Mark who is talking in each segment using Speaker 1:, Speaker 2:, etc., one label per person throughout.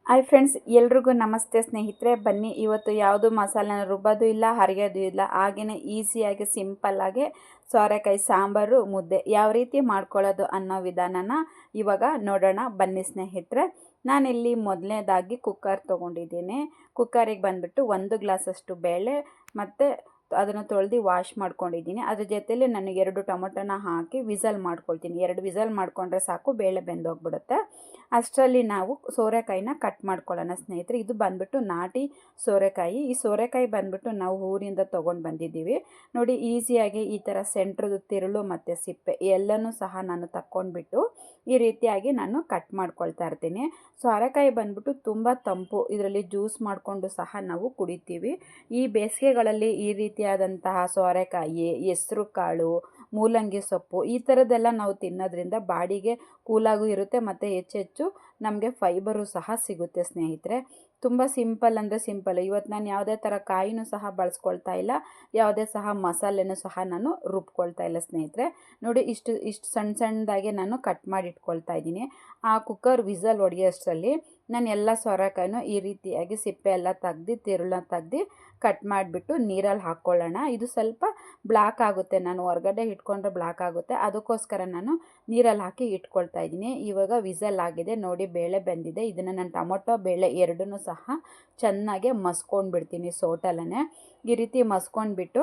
Speaker 1: Hi friends, ಎಲ್ರಿಗೂ ನಮಸ್ತೆ ಸ್ನೇಹಿತರೆ. ಬನ್ನಿ, ಇವತ್ತು ಯಾವುದು ಮಸಾಲೆನ ರುಬ್ಬೋದು ಇಲ್ಲ, ಹರಿಯೋದು ಇಲ್ಲ, ಹಾಗೆಯೇ ಈಸಿಯಾಗಿ ಸಿಂಪಲ್ಲಾಗಿ ಸೋರೆಕಾಯಿ ಸಾಂಬಾರು ಮುದ್ದೆ ಯಾವ ರೀತಿ ಮಾಡ್ಕೊಳ್ಳೋದು ಅನ್ನೋ ವಿಧಾನನ ಇವಾಗ ನೋಡೋಣ ಬನ್ನಿ ಸ್ನೇಹಿತರೆ. ನಾನಿಲ್ಲಿ ಮೊದಲನೇದಾಗಿ ಕುಕ್ಕರ್ ತೊಗೊಂಡಿದ್ದೀನಿ. ಕುಕ್ಕರಿಗೆ ಬಂದುಬಿಟ್ಟು 1 ಗ್ಲಾಸಷ್ಟು ಬೇಳೆ ಮತ್ತು ಅದನ್ನು ತೊಳೆದು ವಾಶ್ ಮಾಡ್ಕೊಂಡಿದ್ದೀನಿ. ಅದ್ರ ಜೊತೆಲಿ ನಾನು 2 ಟೊಮೊಟೊನ ಹಾಕಿ ವಿಸಲ್ ಮಾಡ್ಕೊಳ್ತೀನಿ. 2 ವಿಸಲ್ ಮಾಡ್ಕೊಂಡ್ರೆ ಸಾಕು, ಬೇಳೆ ಬೆಂದೋಗ್ಬಿಡುತ್ತೆ. ಅಷ್ಟರಲ್ಲಿ ನಾವು ಸೋರೆಕಾಯಿನ ಕಟ್ ಮಾಡ್ಕೊಳ್ಳೋಣ ಸ್ನೇಹಿತರೆ. ಇದು ಬಂದುಬಿಟ್ಟು ನಾಟಿ ಸೋರೆಕಾಯಿ. ಈ ಸೋರೆಕಾಯಿ ಬಂದುಬಿಟ್ಟು ನಾವು ಊರಿಂದ ತೊಗೊಂಡು ಬಂದಿದ್ದೀವಿ. ನೋಡಿ, ಈಸಿಯಾಗಿ ಈ ಥರ ಸೆಂಟ್ರದ್ದು ತಿರುಳು ಮತ್ತು ಸಿಪ್ಪೆ ಎಲ್ಲನೂ ಸಹ ನಾನು ತಕ್ಕೊಂಡ್ಬಿಟ್ಟು ಈ ರೀತಿಯಾಗಿ ನಾನು ಕಟ್ ಮಾಡ್ಕೊಳ್ತಾ ಇರ್ತೀನಿ. ಸೋರೆಕಾಯಿ ಬಂದುಬಿಟ್ಟು ತುಂಬ ತಂಪು, ಇದರಲ್ಲಿ ಜ್ಯೂಸ್ ಮಾಡಿಕೊಂಡು ಸಹ ನಾವು ಕುಡಿತೀವಿ. ಈ ಬೇಸಿಗೆಗಳಲ್ಲಿ ಈ ರೀತಿಯಾದಂತಹ ಸೋರೆಕಾಯಿ, ಹೆಸ್ರು ಕಾಳು, ಮೂಲಂಗಿ ಸೊಪ್ಪು ಈ ಥರದ್ದೆಲ್ಲ ನಾವು ತಿನ್ನೋದ್ರಿಂದ ಬಾಡಿಗೆ ಕೂಲಾಗೂ ಇರುತ್ತೆ ಮತ್ತು ಹೆಚ್ಚೆಚ್ಚು ನಮಗೆ ಫೈಬರು ಸಹ ಸಿಗುತ್ತೆ ಸ್ನೇಹಿತರೆ. ತುಂಬ ಸಿಂಪಲ್ ಅಂದರೆ ಸಿಂಪಲ್. ಇವತ್ತು ನಾನು ಯಾವುದೇ ಥರ ಕಾಯಿನೂ ಸಹ ಬಳಸ್ಕೊಳ್ತಾ ಇಲ್ಲ, ಯಾವುದೇ ಸಹ ಮಸಾಲೆನೂ ಸಹ ನಾನು ರುಬ್ಕೊಳ್ತಾ ಇಲ್ಲ ಸ್ನೇಹಿತರೆ. ನೋಡಿ, ಇಷ್ಟು ಸಣ್ಣದಾಗಿ ನಾನು ಕಟ್ ಮಾಡಿ ಇಟ್ಕೊಳ್ತಾ ಇದ್ದೀನಿ. ಆ ಕುಕ್ಕರ್ ವಿಸಲ್ ಹೊಡೆಯೋಷ್ಟರಲ್ಲಿ ನಾನು ಎಲ್ಲ ಸೋರೆಕಾಯಿನೂ ಈ ರೀತಿಯಾಗಿ ಸಿಪ್ಪೆ ಎಲ್ಲ ತೆಗ್ದು ತಿರುಳನ್ನ ತೆಗ್ದು ಕಟ್ ಮಾಡಿಬಿಟ್ಟು ನೀರಲ್ಲಿ ಹಾಕ್ಕೊಳ್ಳೋಣ. ಇದು ಸ್ವಲ್ಪ ಬ್ಲ್ಯಾಕ್ ಆಗುತ್ತೆ, ನಾನು ಹೊರಗಡೆ ಇಟ್ಕೊಂಡ್ರೆ ಬ್ಲ್ಯಾಕ್ ಆಗುತ್ತೆ, ಅದಕ್ಕೋಸ್ಕರ ನಾನು ನೀರಲ್ಲಿ ಹಾಕಿ ಇಟ್ಕೊಳ್ತಾ ಇದ್ದೀನಿ. ಇವಾಗ ವಿಸಲ್ ಆಗಿದೆ ನೋಡಿ, ಬೇಳೆ ಬೆಂದಿದೆ. ಇದನ್ನು ನಾನು ಟೊಮೊಟೊ ಬೇಳೆ ಎರಡನ್ನೂ ಸಹ ಚೆನ್ನಾಗಿ ಮಸ್ಕೊಂಡು ಬಿಡ್ತೀನಿ ಸೋಟಲ್ಲೇ. ಈ ರೀತಿ ಮಸ್ಕೊಂಡ್ಬಿಟ್ಟು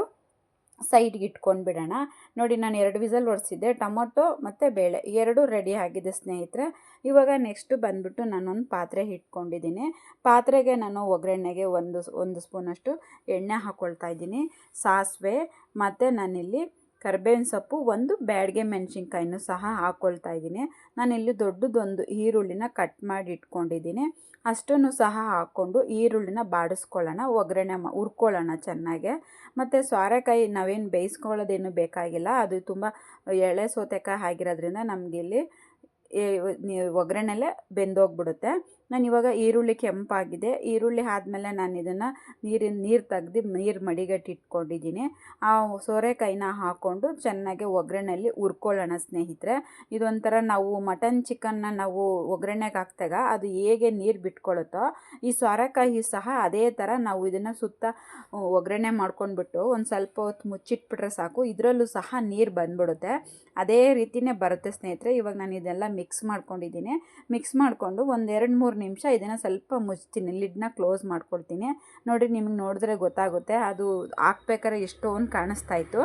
Speaker 1: ಸೈಡ್ಗೆ ಇಟ್ಕೊಂಡು ಬಿಡೋಣ. ನೋಡಿ, ನಾನು 2 ವಿಸಲ್ ಹೊಡೆಸಿದ್ದೆ. ಟೊಮೊಟೊ ಮತ್ತು ಬೇಳೆ ಎರಡೂ ರೆಡಿ ಆಗಿದೆ ಸ್ನೇಹಿತರೆ. ಇವಾಗ ನೆಕ್ಸ್ಟು ಬಂದುಬಿಟ್ಟು ನಾನೊಂದು ಪಾತ್ರೆ ಇಟ್ಕೊಂಡಿದ್ದೀನಿ. ಪಾತ್ರೆಗೆ ನಾನು ಒಗ್ಗರಣೆಗೆ ಒಂದು ಸ್ಪೂನಷ್ಟು ಎಣ್ಣೆ ಹಾಕ್ಕೊಳ್ತಾ ಇದ್ದೀನಿ. ಸಾಸಿವೆ ಮತ್ತು ನಾನಿಲ್ಲಿ ಕರಿಬೇವಿನ ಸೊಪ್ಪು, ಒಂದು ಬ್ಯಾಡಗೆ ಮೆಣಸಿನ್ಕಾಯಿನೂ ಸಹ ಹಾಕ್ಕೊಳ್ತಾ ಇದ್ದೀನಿ. ನಾನಿಲ್ಲಿ ದೊಡ್ಡದೊಂದು ಈರುಳ್ಳಿನ ಕಟ್ ಮಾಡಿ ಇಟ್ಕೊಂಡಿದ್ದೀನಿ. ಅಷ್ಟನ್ನು ಸಹ ಹಾಕ್ಕೊಂಡು ಈರುಳ್ಳಿನ ಬಾಡಿಸ್ಕೊಳ್ಳೋಣ, ಒಗ್ಗರಣೆ ಹುರ್ಕೊಳ್ಳೋಣ ಚೆನ್ನಾಗೆ. ಮತ್ತು ಸೋರೆಕಾಯಿ ನಾವೇನು ಬೇಯಿಸ್ಕೊಳ್ಳೋದೇನು ಬೇಕಾಗಿಲ್ಲ, ಅದು ತುಂಬ ಎಳೆ ಸೌತೆಕಾಯಿ ಆಗಿರೋದ್ರಿಂದ ನಮಗಿಲ್ಲಿ ಒಗ್ಗರಣೆಲೆ ಬೆಂದೋಗ್ಬಿಡುತ್ತೆ. ನಾನು ಇವಾಗ ಈರುಳ್ಳಿ ಕೆಂಪಾಗಿದೆ. ಈರುಳ್ಳಿ ಆದಮೇಲೆ ನಾನು ಇದನ್ನು ನೀರು ತೆಗ್ದು ನೀರು ಮಡಿಗಟ್ಟಿ ಇಟ್ಕೊಂಡಿದ್ದೀನಿ. ಆ ಸೋರೆಕಾಯಿನ ಹಾಕ್ಕೊಂಡು ಚೆನ್ನಾಗಿ ಒಗ್ಗರಣೆಯಲ್ಲಿ ಹುರ್ಕೊಳ್ಳೋಣ ಸ್ನೇಹಿತರೆ. ಇದೊಂಥರ ನಾವು ಮಟನ್ ಚಿಕನ್ನ ನಾವು ಒಗ್ಗರಣೆಗೆ ಹಾಕ್ದಾಗ ಅದು ಹೇಗೆ ನೀರು ಬಿಟ್ಕೊಳ್ಳುತ್ತೋ, ಈ ಸೋರೆಕಾಯಿ ಸಹ ಅದೇ ಥರ ನಾವು ಇದನ್ನು ಸುತ್ತ ಒಗ್ಗರಣೆ ಮಾಡ್ಕೊಂಡ್ಬಿಟ್ಟು ಒಂದು ಸ್ವಲ್ಪ ಹೊತ್ತು ಮುಚ್ಚಿಟ್ಬಿಟ್ರೆ ಸಾಕು, ಇದರಲ್ಲೂ ಸಹ ನೀರು ಬಂದ್ಬಿಡುತ್ತೆ. ಅದೇ ರೀತಿಯೇ ಬರುತ್ತೆ ಸ್ನೇಹಿತರೆ. ಇವಾಗ ನಾನು ಇದೆಲ್ಲ ಮಿಕ್ಸ್ ಮಾಡ್ಕೊಂಡಿದ್ದೀನಿ. ಮಿಕ್ಸ್ ಮಾಡಿಕೊಂಡು ಒಂದು 2-3 ನಿಮಿಷ ಇದನ್ನು ಸ್ವಲ್ಪ ಮುಚ್ತೀನಿ, ಲಿಡ್ನ ಕ್ಲೋಸ್ ಮಾಡ್ಕೊಳ್ತೀನಿ. ನೋಡಿ, ನಿಮಗೆ ನೋಡಿದ್ರೆ ಗೊತ್ತಾಗುತ್ತೆ, ಅದು ಹಾಕ್ಬೇಕಾದ್ರೆ ಎಷ್ಟೊಂದು ಕಾಣಿಸ್ತಾ ಇತ್ತು.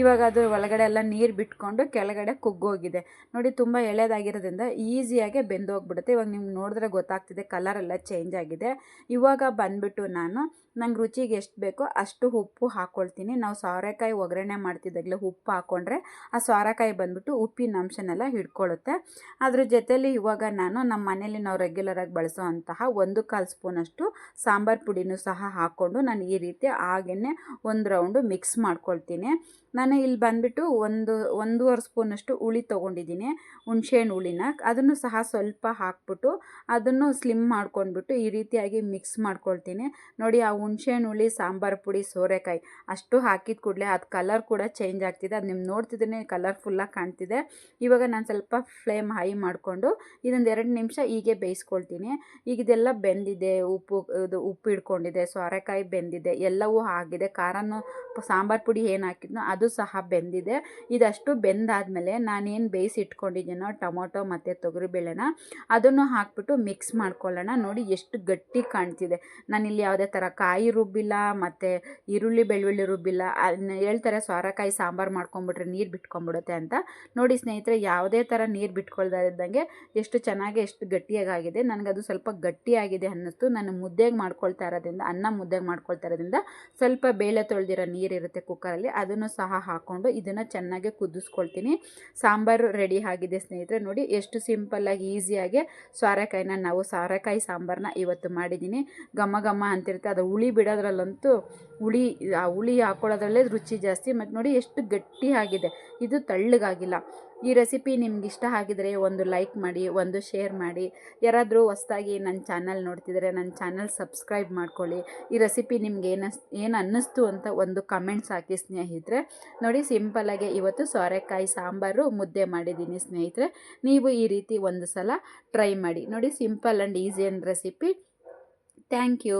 Speaker 1: ಇವಾಗ ಅದು ಒಳಗಡೆ ಎಲ್ಲ ನೀರು ಬಿಟ್ಕೊಂಡು ಕೆಳಗಡೆ ಕುಗ್ಗೋಗಿದೆ. ನೋಡಿ, ತುಂಬ ಎಳೆದಾಗಿರೋದ್ರಿಂದ ಈಸಿಯಾಗಿ ಬೆಂದೋಗ್ಬಿಡುತ್ತೆ. ಇವಾಗ ನಿಮ್ಗೆ ನೋಡಿದ್ರೆ ಗೊತ್ತಾಗ್ತಿದೆ, ಕಲರೆಲ್ಲ ಚೇಂಜ್ ಆಗಿದೆ. ಇವಾಗ ಬಂದುಬಿಟ್ಟು ನಂಗೆ ರುಚಿಗೆ ಎಷ್ಟು ಬೇಕೋ ಅಷ್ಟು ಉಪ್ಪು ಹಾಕ್ಕೊಳ್ತೀನಿ. ನಾವು ಸೋರೆಕಾಯಿ ಒಗ್ಗರಣೆ ಮಾಡ್ತಿದ್ದಾಗಲೇ ಉಪ್ಪು ಹಾಕ್ಕೊಂಡ್ರೆ ಆ ಸೋರೆಕಾಯಿ ಬಂದುಬಿಟ್ಟು ಉಪ್ಪಿನ ಅಂಶನೆಲ್ಲ ಹಿಡ್ಕೊಳ್ಳುತ್ತೆ. ಅದ್ರ ಜೊತೆಲಿ ಇವಾಗ ನಾನು ನಮ್ಮ ಮನೇಲಿ ನಾವು ರೆಗ್ಯುಲರಾಗಿ ಬಳಸೋ ಅಂತಹ 1/4 ಸ್ಪೂನಷ್ಟು ಸಾಂಬಾರು ಪುಡಿನೂ ಸಹ ಹಾಕ್ಕೊಂಡು ನಾನು ಈ ರೀತಿ ಹಾಗೆಯೇ ಒಂದು ರೌಂಡು ಮಿಕ್ಸ್ ಮಾಡ್ಕೊಳ್ತೀನಿ. ನಾನು ಇಲ್ಲಿ ಬಂದುಬಿಟ್ಟು 1-1.5 ಸ್ಪೂನಷ್ಟು ಹುಳಿ ತೊಗೊಂಡಿದ್ದೀನಿ, ಹುಣಸೆಹಣ್ಣು ಹುಳಿನ. ಅದನ್ನು ಸಹ ಸ್ವಲ್ಪ ಹಾಕ್ಬಿಟ್ಟು ಅದನ್ನು ಸ್ಲಿಮ್ ಮಾಡ್ಕೊಂಡ್ಬಿಟ್ಟು ಈ ರೀತಿಯಾಗಿ ಮಿಕ್ಸ್ ಮಾಡ್ಕೊಳ್ತೀನಿ. ನೋಡಿ, ಆ ಹುಣಸೆಹಣ್ಣು ಹುಳಿ, ಸಾಂಬಾರು ಪುಡಿ, ಸೋರೆಕಾಯಿ ಅಷ್ಟು ಹಾಕಿದ ಕೂಡಲೇ ಅದು ಕಲರ್ ಕೂಡ ಚೇಂಜ್ ಆಗ್ತಿದೆ. ಅದು ನಿಮ್ಗೆ ನೋಡ್ತಿದ್ರೆ ಕಲರ್ಫುಲ್ಲಾಗಿ ಕಾಣ್ತಿದೆ. ಇವಾಗ ನಾನು ಸ್ವಲ್ಪ ಫ್ಲೇಮ್ ಹೈ ಮಾಡಿಕೊಂಡು ಇದೊಂದು 2 ನಿಮಿಷ ಹೀಗೆ ಬೇಯಿಸ್ಕೊಳ್ತೀನಿ. ಈಗ ಇದೆಲ್ಲ ಬೆಂದಿದೆ, ಉಪ್ಪು ಹಿಡ್ಕೊಂಡಿದೆ, ಸೋರೆಕಾಯಿ ಬೆಂದಿದೆ, ಎಲ್ಲವೂ ಆಗಿದೆ. ಖಾರನೂ ಸಾಂಬಾರು ಪುಡಿ ಏನು ಹಾಕಿದ್ನೋ ಅದು ಸಹ ಬೆಂದಿದೆ. ಇದಷ್ಟು ಬೆಂದಾದಮೇಲೆ ನಾನೇನು ಬೇಯಿಸಿ ಇಟ್ಕೊಂಡಿದ್ದೀನೋ ಟೊಮೊಟೊ ಮತ್ತು ತೊಗರಿಬೇಳೆನ ಅದನ್ನು ಹಾಕ್ಬಿಟ್ಟು ಮಿಕ್ಸ್ ಮಾಡ್ಕೊಳ್ಳೋಣ. ನೋಡಿ, ಎಷ್ಟು ಗಟ್ಟಿ ಕಾಣ್ತಿದೆ. ನಾನಿಲ್ಲಿ ಯಾವುದೇ ಥರ ಕಾಯಿ ರುಬ್ಬಿಲ್ಲ ಮತ್ತು ಈರುಳ್ಳಿ ಬೆಳ್ಳುಳ್ಳಿ ರುಬ್ಬಿಲ್ಲ. ಹೇಳ್ತಾರೆ ಸೋರೆಕಾಯಿ ಸಾಂಬಾರು ಮಾಡ್ಕೊಂಬಿಟ್ರೆ ನೀರು ಬಿಟ್ಕೊಂಡ್ಬಿಡುತ್ತೆ ಅಂತ. ನೋಡಿ ಸ್ನೇಹಿತರೆ, ಯಾವುದೇ ಥರ ನೀರು ಬಿಟ್ಕೊಳ್ತಾ ಇದ್ದಂಗೆ ಎಷ್ಟು ಚೆನ್ನಾಗಿ ಎಷ್ಟು ಗಟ್ಟಿಯಾಗಿದೆ. ನನಗದು ಸ್ವಲ್ಪ ಗಟ್ಟಿಯಾಗಿದೆ ಅನ್ನಿಸ್ತು. ನಾನು ಮುದ್ದೆಗೆ ಮಾಡ್ಕೊಳ್ತಾ ಇರೋದ್ರಿಂದ, ಅನ್ನ ಮುದ್ದೆಗೆ ಮಾಡ್ಕೊಳ್ತಾ ಇರೋದ್ರಿಂದ ಸ್ವಲ್ಪ ಬೇಳೆ ತೊಳೆದಿರೋ ನೀರಿರುತ್ತೆ ಕುಕ್ಕರಲ್ಲಿ, ಅದನ್ನು ಸಹ ಹಾಕ್ಕೊಂಡು ಇದನ್ನು ಚೆನ್ನಾಗಿ ಕುದಿಸ್ಕೊಳ್ತೀನಿ. ಸಾಂಬಾರು ರೆಡಿ ಆಗಿದೆ ಸ್ನೇಹಿತರೆ. ನೋಡಿ, ಎಷ್ಟು ಸಿಂಪಲ್ಲಾಗಿ ಈಸಿಯಾಗಿ ಸೋರೆಕಾಯಿ ಸಾಂಬಾರನ್ನ ಇವತ್ತು ಮಾಡಿದ್ದೀನಿ. ಘಮ ಘಮ ಅಂತಿರುತ್ತೆ. ಅದು ಹುಳಿ ಬಿಡೋದ್ರಲ್ಲಂತೂ ಹುಳಿ ಹಾಕ್ಕೊಳ್ಳೋದ್ರಲ್ಲೇ ರುಚಿ ಜಾಸ್ತಿ. ಮತ್ತು ನೋಡಿ ಎಷ್ಟು ಗಟ್ಟಿಯಾಗಿದೆ, ಇದು ತಳ್ಳಗಾಗಿಲ್ಲ. ಈ ರೆಸಿಪಿ ನಿಮ್ಗೆ ಇಷ್ಟ ಆಗಿದರೆ ಒಂದು ಲೈಕ್ ಮಾಡಿ, ಒಂದು ಶೇರ್ ಮಾಡಿ. ಯಾರಾದರೂ ಹೊಸ್ದಾಗಿ ನನ್ನ ಚಾನಲ್ ನೋಡ್ತಿದ್ರೆ ನನ್ನ ಚಾನಲ್ ಸಬ್ಸ್ಕ್ರೈಬ್ ಮಾಡ್ಕೊಳ್ಳಿ. ಈ ರೆಸಿಪಿ ನಿಮ್ಗೆ ಏನು ಅನ್ನಿಸ್ತು ಅಂತ ಒಂದು ಕಮೆಂಟ್ಸ್ ಹಾಕಿ ಸ್ನೇಹಿತರೆ. ನೋಡಿ, ಸಿಂಪಲ್ಲಾಗಿ ಇವತ್ತು ಸೋರೆಕಾಯಿ ಸಾಂಬಾರು ಮುದ್ದೆ ಮಾಡಿದ್ದೀನಿ ಸ್ನೇಹಿತರೆ. ನೀವು ಈ ರೀತಿ ಒಂದು ಸಲ ಟ್ರೈ ಮಾಡಿ ನೋಡಿ. Simple and easy and recipe. Thank you.